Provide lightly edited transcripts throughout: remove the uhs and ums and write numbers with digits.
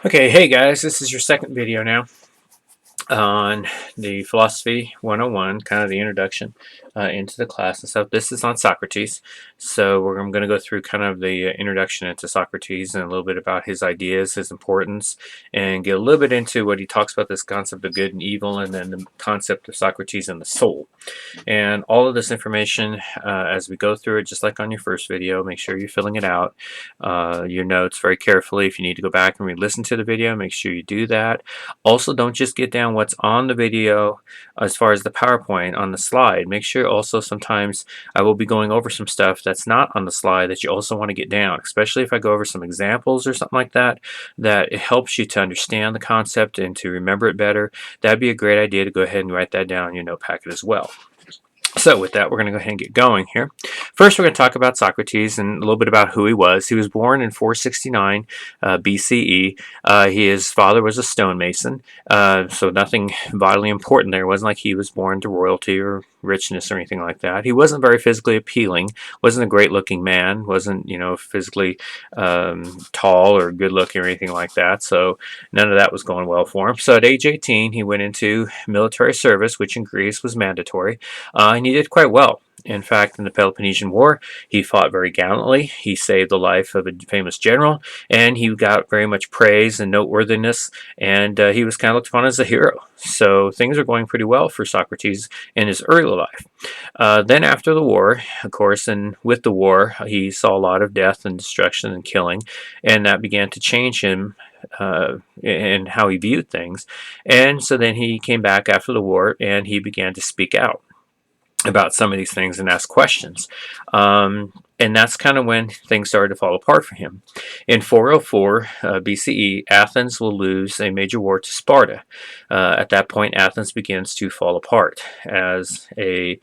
Okay, hey guys, this is your second video now on the Philosophy 101, kind of the introduction into the class and stuff. This is on Socrates, so I'm going to go through kind of the introduction into Socrates and a little bit about his ideas, his importance, and get a little bit into what he talks about, this concept of good and evil, and then the concept of Socrates and the soul. And all of this information, as we go through it, just like on your first video, make sure you're filling it out, your notes very carefully. If you need to go back and re-listen to the video, make sure you do that. Also, don't just get down what's on the video as far as the PowerPoint on the slide. Make sure also sometimes I will be going over some stuff that's not on the slide that you also want to get down, especially if I go over some examples or something like that, that it helps you to understand the concept and to remember it better. That'd be a great idea to go ahead and write that down in your note packet as well. So with that, we're going to go ahead and get going here. First, we're going to talk about Socrates and a little bit about who he was. He was born in 469 BCE. His father was a stonemason, so nothing vitally important there. It wasn't like he was born to royalty or richness or anything like that. He wasn't very physically appealing, wasn't a great-looking man, wasn't, physically tall or good-looking or anything like that, so none of that was going well for him. So at age 18, he went into military service, which in Greece was mandatory. And he did quite well. In fact, in the Peloponnesian War, he fought very gallantly. He saved the life of a famous general, and he got very much praise and noteworthiness, and he was kind of looked upon as a hero. So things are going pretty well for Socrates in his early life. Then after the war, of course, and with the war, he saw a lot of death and destruction and killing, and that began to change him and how he viewed things. And so then he came back after the war, and he began to speak out about some of these things and ask questions. And that's kind of when things started to fall apart for him. In 404 BCE, Athens will lose a major war to Sparta. At that point, Athens begins to fall apart as a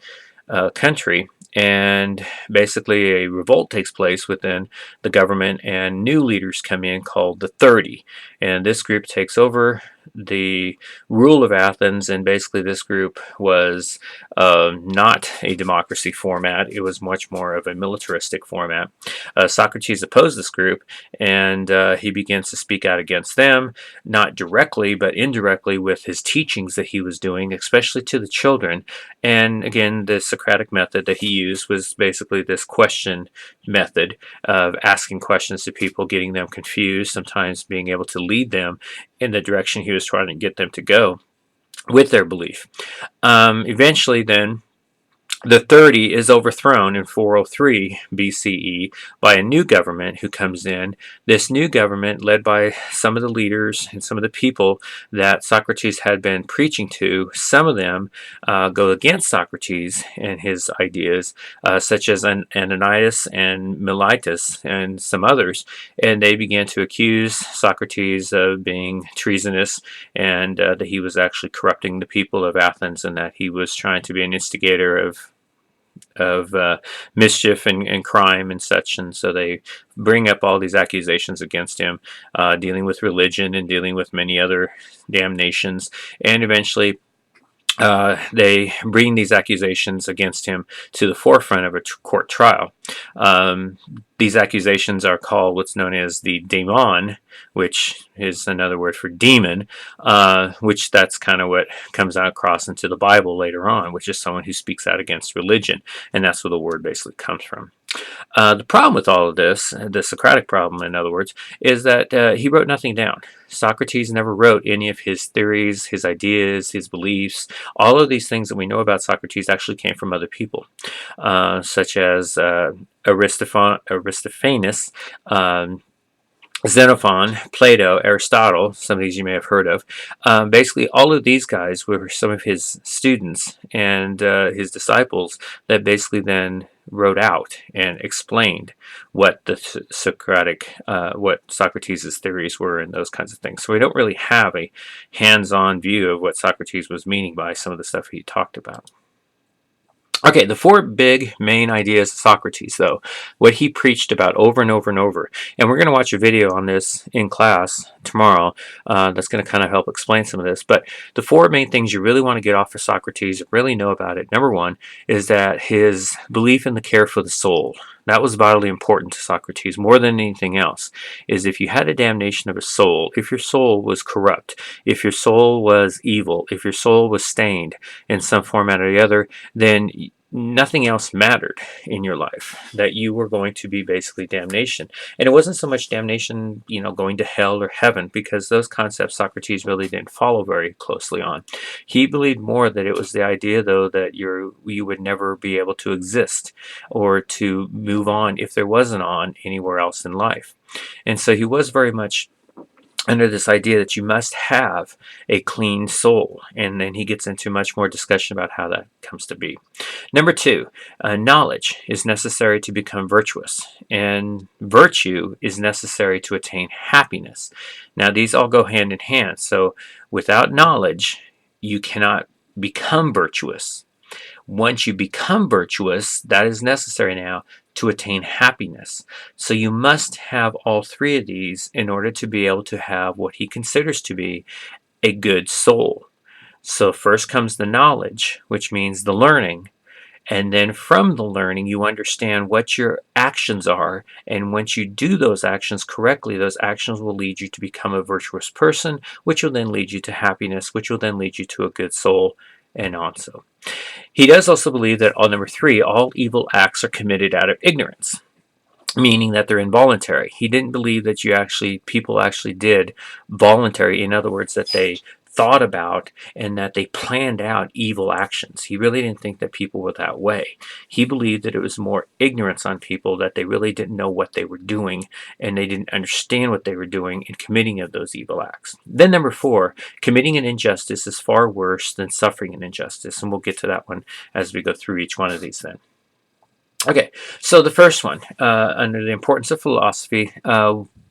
country, and basically a revolt takes place within the government, and new leaders come in called the 30, and this group takes over the rule of Athens. And basically this group was not a democracy format. It was much more of a militaristic format. Socrates opposed this group, and he begins to speak out against them, not directly but indirectly with his teachings that he was doing, especially to the children. And again, the Socratic method that he used was basically this question method of asking questions to people, getting them confused, sometimes being able to lead them in the direction he was trying to get them to go with their belief. Eventually, then, the 30 is overthrown in 403 BCE by a new government who comes in. This new government, led by some of the leaders and some of the people that Socrates had been preaching to, some of them go against Socrates and his ideas, such as Ananias and Miletus and some others, and they began to accuse Socrates of being treasonous, and that he was actually corrupting the people of Athens, and that he was trying to be an instigator of mischief and crime and such. And so they bring up all these accusations against him, dealing with religion and dealing with many other damnations. And eventually they bring these accusations against him to the forefront of a court trial. These accusations are called what's known as the daemon, which is another word for demon, which that's kind of what comes out across into the Bible later on, which is someone who speaks out against religion, and that's where the word basically comes from. The problem with all of this, the Socratic problem, in other words, is that he wrote nothing down. Socrates never wrote any of his theories, his ideas, his beliefs. All of these things that we know about Socrates actually came from other people, such as Aristophanes, Xenophon, Plato, Aristotle. Some of these you may have heard of. Basically, all of these guys were some of his students and his disciples that basically then wrote out and explained what the what Socrates' theories were and those kinds of things. So we don't really have a hands-on view of what Socrates was meaning by some of the stuff he talked about. Okay, the four big main ideas of Socrates, though, what he preached about over and over and over. And we're going to watch a video on this in class tomorrow. That's going to kind of help explain some of this. But the four main things you really want to get off of Socrates, really know about it. Number one is that his belief in the care for the soul. That was vitally important to Socrates more than anything else. Is if you had a damnation of a soul, if your soul was corrupt, if your soul was evil, if your soul was stained in some format or the other, then nothing else mattered in your life, that you were going to be basically damnation. And it wasn't so much damnation, going to hell or heaven, because those concepts Socrates really didn't follow very closely on. He believed more that it was the idea, though, that you would never be able to exist or to move on if there wasn't on anywhere else in life. And so he was very much under this idea that you must have a clean soul. And then he gets into much more discussion about how that comes to be. Number two, knowledge is necessary to become virtuous, and virtue is necessary to attain happiness. Now, these all go hand in hand. So without knowledge, you cannot become virtuous. Once you become virtuous, that is necessary now to attain happiness. So you must have all three of these in order to be able to have what he considers to be a good soul. So first comes the knowledge, which means the learning. And then from the learning, you understand what your actions are. And once you do those actions correctly, those actions will lead you to become a virtuous person, which will then lead you to happiness, which will then lead you to a good soul, and on so. He does also believe that, on number three, all evil acts are committed out of ignorance, meaning that they're involuntary. He didn't believe that people actually did voluntary, in other words, that they thought about and that they planned out evil actions. He really didn't think that people were that way. He believed that it was more ignorance on people, that they really didn't know what they were doing and they didn't understand what they were doing in committing of those evil acts. Then number four, committing an injustice is far worse than suffering an injustice, and we'll get to that one as we go through each one of these then. Okay, so the first one, under the importance of philosophy,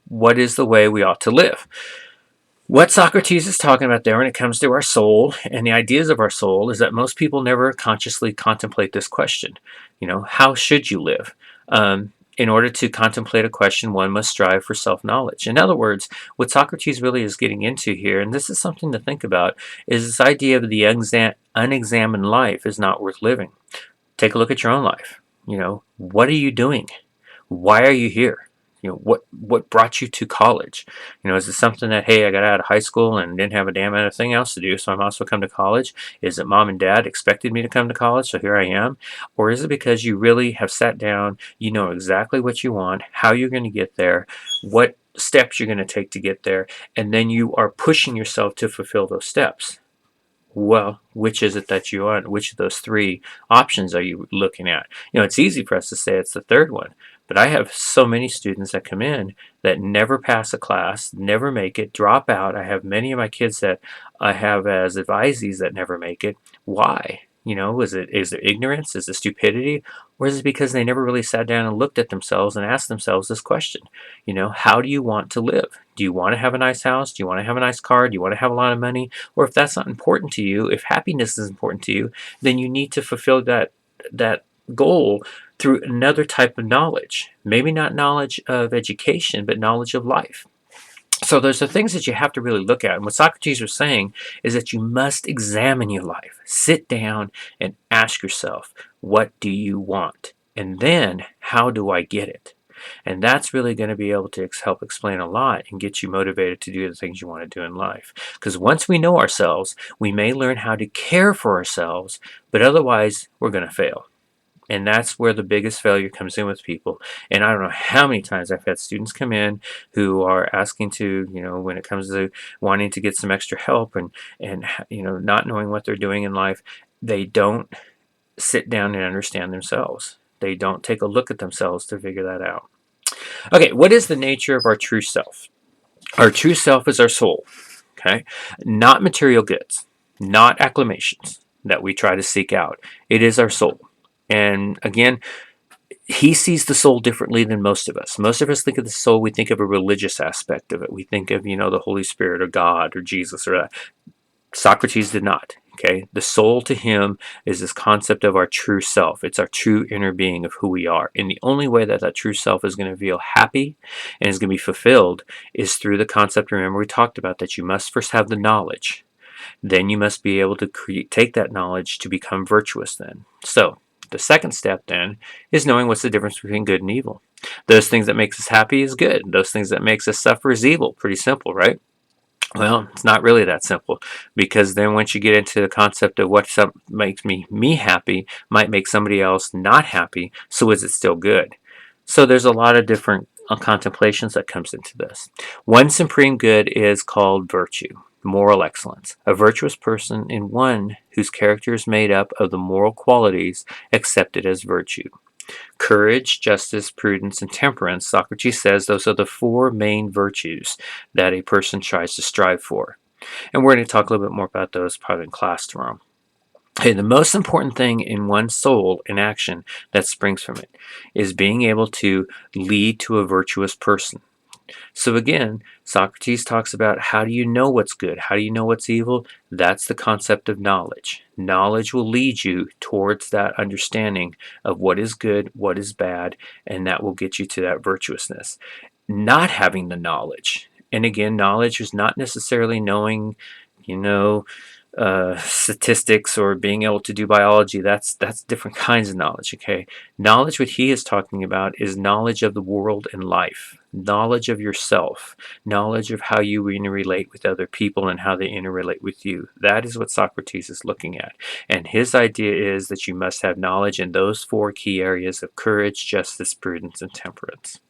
what is the way we ought to live? What Socrates is talking about there when it comes to our soul and the ideas of our soul is that most people never consciously contemplate this question. How should you live? In order to contemplate a question, one must strive for self-knowledge. In other words, what Socrates really is getting into here, and this is something to think about, is this idea of the unexamined life is not worth living. Take a look at your own life. What are you doing? Why are you here? What brought you to college? Is it something that, hey, I got out of high school and didn't have a damn anything else to do, so I might as well come to college? Is it mom and dad expected me to come to college, so here I am? Or is it because you really have sat down, you know exactly what you want, how you're going to get there, what steps you're going to take to get there, and then you are pushing yourself to fulfill those steps? Well, which is it that you want? Which of those three options are you looking at? It's easy for us to say it's the third one, but I have so many students that come in that never pass a class, never make it, drop out. I have many of my kids that I have as advisees that never make it. Why? Is it ignorance? Is it stupidity? Or is it because they never really sat down and looked at themselves and asked themselves this question? How do you want to live? Do you want to have a nice house? Do you want to have a nice car? Do you want to have a lot of money? Or if that's not important to you, if happiness is important to you, then you need to fulfill that goal through another type of knowledge. Maybe not knowledge of education, but knowledge of life. So there's the things that you have to really look at. And what Socrates was saying is that you must examine your life. Sit down and ask yourself, what do you want? And then, how do I get it? And that's really going to be able to help explain a lot and get you motivated to do the things you want to do in life. Because once we know ourselves, we may learn how to care for ourselves, but otherwise we're going to fail. And that's where the biggest failure comes in with people. And I don't know how many times I've had students come in who are asking to, when it comes to wanting to get some extra help and not knowing what they're doing in life, they don't sit down and understand themselves. They don't take a look at themselves to figure that out. Okay, what is the nature of our true self? Our true self is our soul, okay? Not material goods, not acclamations that we try to seek out. It is our soul. And again, he sees the soul differently than most of us. Most of us think of the soul, we think of a religious aspect of it. We think of, the Holy Spirit or God or Jesus or that. Socrates did not. Okay, the soul to him is this concept of our true self. It's our true inner being of who we are. And the only way that that true self is going to feel happy and is going to be fulfilled is through the concept, remember we talked about, that you must first have the knowledge. Then you must be able to take that knowledge to become virtuous then. So the second step then is knowing what's the difference between good and evil. Those things that makes us happy is good. Those things that makes us suffer is evil. Pretty simple, right? Well, it's not really that simple, because then once you get into the concept of what makes me happy might make somebody else not happy, so is it still good? So there's a lot of different contemplations that comes into this. One supreme good is called virtue, moral excellence. A virtuous person in one whose character is made up of the moral qualities accepted as virtue. Courage, justice, prudence, and temperance, Socrates says those are the four main virtues that a person tries to strive for. And we're going to talk a little bit more about those probably in class tomorrow. Okay, the most important thing in one's soul in action that springs from it is being able to lead to a virtuous person. So again, Socrates talks about, how do you know what's good? How do you know what's evil? That's the concept of knowledge. Knowledge will lead you towards that understanding of what is good, what is bad, and that will get you to that virtuousness. Not having the knowledge, and again, knowledge is not necessarily knowing, you know, statistics or being able to do biology. That's different kinds of knowledge. Okay, knowledge, what he is talking about, is knowledge of the world and life, knowledge of yourself, knowledge of how you interrelate with other people and how they interrelate with you. That is what Socrates is looking at, and his idea is that you must have knowledge in those four key areas of courage, justice, prudence, and temperance.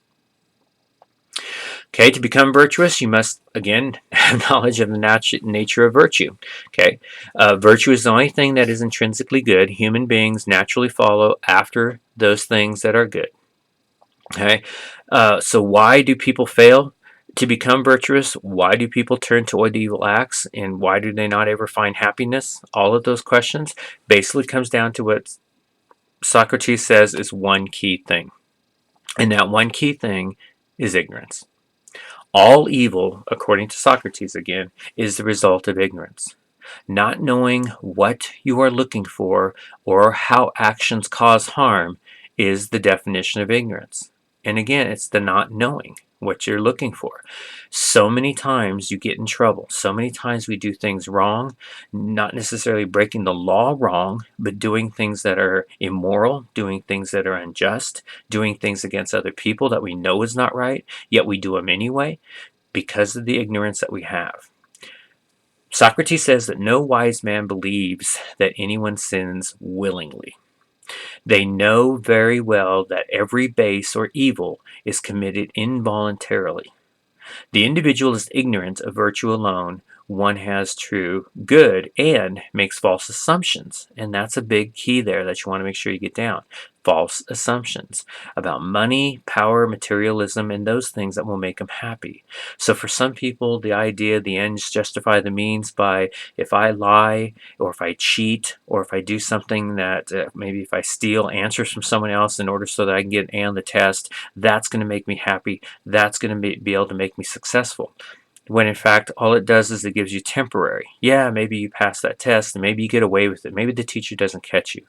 Okay, to become virtuous, you must, again, have knowledge of the nature of virtue. Okay, virtue is the only thing that is intrinsically good. Human beings naturally follow after those things that are good. Okay, so why do people fail to become virtuous? Why do people turn toward evil acts? And why do they not ever find happiness? All of those questions basically comes down to what Socrates says is one key thing. And that one key thing is ignorance. All evil, according to Socrates again, is the result of ignorance. Not knowing what you are looking for or how actions cause harm is the definition of ignorance. And again, it's the not knowing what you're looking for. So many times you get in trouble. So many times we do things wrong, not necessarily breaking the law wrong, but doing things that are immoral, doing things that are unjust, doing things against other people that we know is not right, yet we do them anyway because of the ignorance that we have. Socrates says that no wise man believes that anyone sins willingly. They know very well that every base or evil is committed involuntarily. The individual is ignorant of virtue alone. One has true good and makes false assumptions. And that's a big key there that you want to make sure you get down. False assumptions about money, power, materialism, and those things that will make them happy. So for some people, the idea the ends justify the means by, if I lie or if I cheat or if I do something that maybe if I steal answers from someone else in order so that I can get an A on the test, that's going to make me happy. That's going to be able to make me successful. When in fact, all it does is it gives you temporary. Yeah, maybe you pass that test and maybe you get away with it. Maybe the teacher doesn't catch you.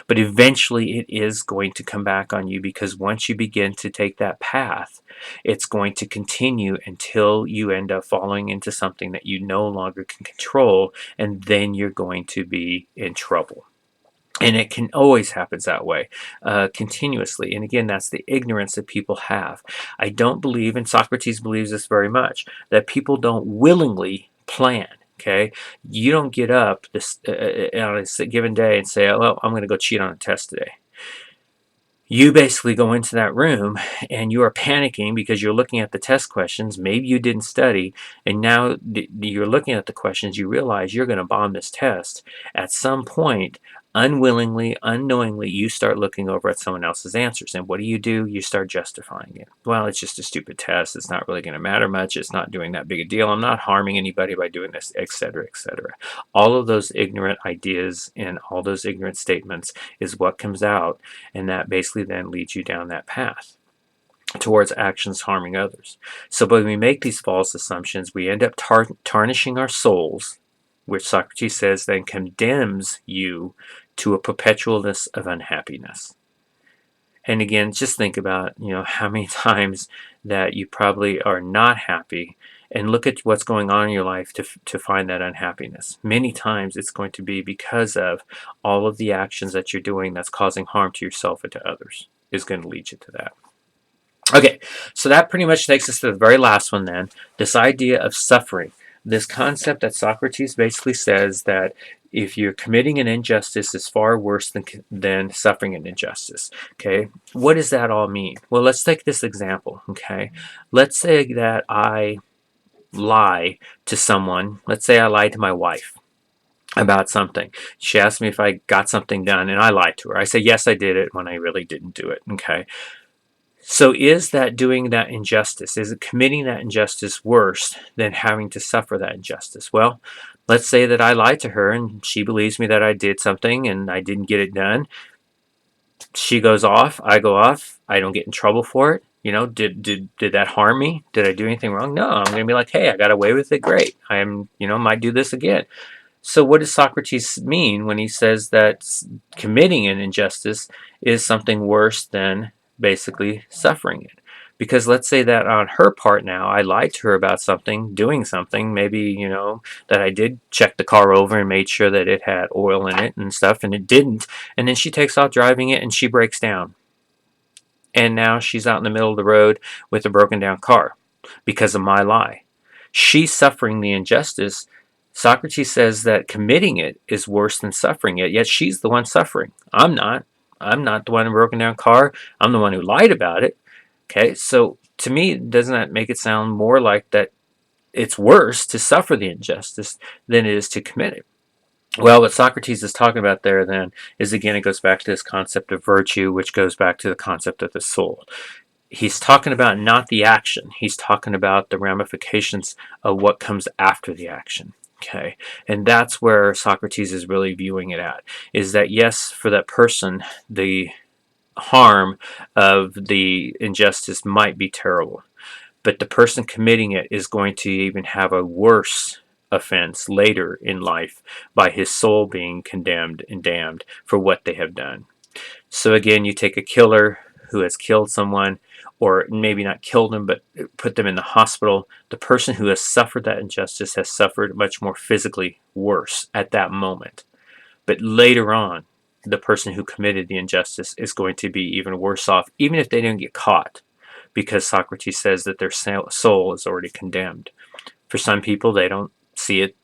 But eventually it is going to come back on you, because once you begin to take that path, it's going to continue until you end up falling into something that you no longer can control, and then you're going to be in trouble. And it can always happens that way, continuously. And again, that's the ignorance that people have. I don't believe, and Socrates believes this very much, that people don't willingly plan. Okay, you don't get up this on a given day and say, "Oh, well, I'm going to go cheat on a test today." You basically go into that room and you are panicking because you're looking at the test questions. Maybe you didn't study, and now you're looking at the questions. You realize you're going to bomb this test. At some point, unwillingly, unknowingly, you start looking over at someone else's answers. And what do? You start justifying it. Well, it's just a stupid test. It's not really going to matter much. It's not doing that big a deal. I'm not harming anybody by doing this, etc., etc. All of those ignorant ideas and all those ignorant statements is what comes out, and that basically then leads you down that path towards actions harming others. So when we make these false assumptions, we end up tarnishing our souls, which Socrates says then condemns you to a perpetualness of unhappiness. And again, just think about, how many times that you probably are not happy, and look at what's going on in your life to find that unhappiness. Many times it's going to be because of all of the actions that you're doing that's causing harm to yourself and to others is going to lead you to that. Okay, so that pretty much takes us to the very last one then, this idea of suffering. This concept that Socrates basically says that if you're committing an injustice is far worse than suffering an injustice. Okay, what does that all mean? Well, let's take this example. Okay, let's say that I lie to someone. Let's say I lied to my wife about something. She asked me if I got something done, and I lied to her. I say, yes, I did it, when I really didn't do it. Okay, so is that doing that injustice? Is it committing that injustice worse than having to suffer that injustice? Well, let's say that I lied to her and she believes me that I did something and I didn't get it done. She goes off, I go off, I don't get in trouble for it. Did that harm me? Did I do anything wrong? No, I'm going to be like, hey, I got away with it. Great. Might do this again. So what does Socrates mean when he says that committing an injustice is something worse than basically suffering it? Because let's say that on her part now, I lied to her about something, doing something, maybe, that I did check the car over and made sure that it had oil in it and stuff, and it didn't. And then she takes off driving it and she breaks down. And now she's out in the middle of the road with a broken down car because of my lie. She's suffering the injustice. Socrates says that committing it is worse than suffering it, yet she's the one suffering. I'm not. I'm not the one in a broken down car. I'm the one who lied about it. Okay, so to me, doesn't that make it sound more like that it's worse to suffer the injustice than it is to commit it? Well, what Socrates is talking about there then is, again, it goes back to this concept of virtue, which goes back to the concept of the soul. He's talking about not the action. He's talking about the ramifications of what comes after the action. Okay, and that's where Socrates is really viewing it at, is that yes, for that person, the harm of the injustice might be terrible, but the person committing it is going to even have a worse offense later in life by his soul being condemned and damned for what they have done. So again, you take a killer who has killed someone, or maybe not killed them, but put them in the hospital. The person who has suffered that injustice has suffered much more physically worse at that moment. But later on, the person who committed the injustice is going to be even worse off, even if they didn't get caught, because Socrates says that their soul is already condemned. For some people, they don't see it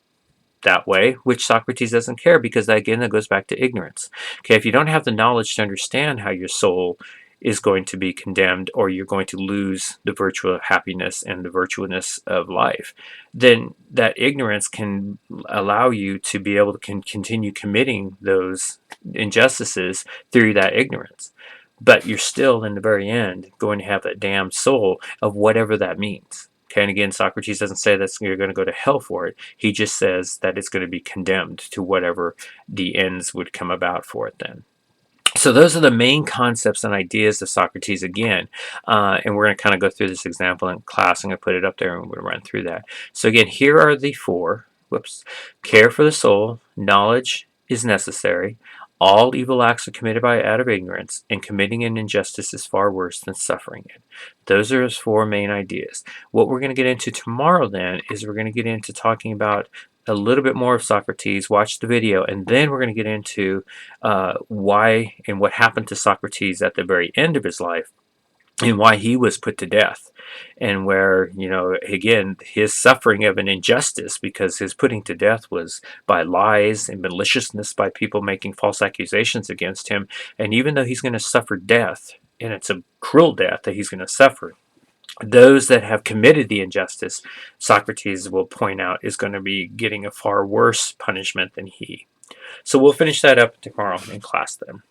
that way, which Socrates doesn't care, because again, that goes back to ignorance. Okay, if you don't have the knowledge to understand how your soul is going to be condemned, or you're going to lose the virtue of happiness and the virtuousness of life, then that ignorance can allow you to be able to continue committing those injustices through that ignorance. But you're still, in the very end, going to have that damned soul of whatever that means. Okay, and again, Socrates doesn't say that you're going to go to hell for it. He just says that it's going to be condemned to whatever the ends would come about for it then. So those are the main concepts and ideas of Socrates again. And we're going to kind of go through this example in class. I'm going to put it up there and we'll run through that. So again, here are the four. Care for the soul. Knowledge is necessary. All evil acts are committed out of ignorance, and committing an injustice is far worse than suffering it. Those are his four main ideas. What we're going to get into tomorrow then is we're going to get into talking about a little bit more of Socrates. Watch the video, and then we're going to get into why and what happened to Socrates at the very end of his life, and why he was put to death, and where, again, his suffering of an injustice, because his putting to death was by lies and maliciousness, by people making false accusations against him. And even though he's going to suffer death, and it's a cruel death that he's going to suffer, those that have committed the injustice, Socrates will point out, is going to be getting a far worse punishment than he. So we'll finish that up tomorrow in class then.